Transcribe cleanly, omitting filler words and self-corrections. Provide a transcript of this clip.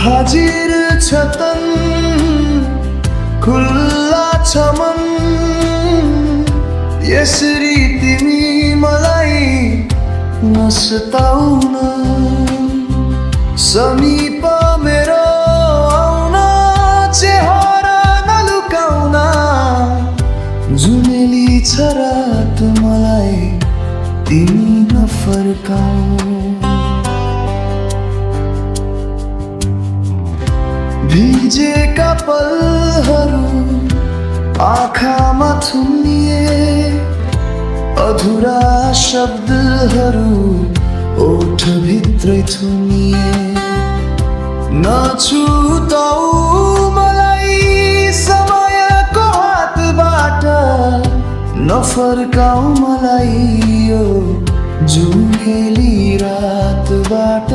हाजिर छ तन खुल्ला छ मन यसरी तिमी मलाई नसताउन समीप मेरो आउन चेहरा नलुकाउन जुनेली छ रात मलाई तिमी नफर्काऊ भिजेका पलहरू आँखामा थुनिए अधुरा शब्दहरू ओठभित्रै थुनिए नछुटाऊ मलाई समयको हातबाट नफर्काऊ मलाई यो जुनेली रातबाट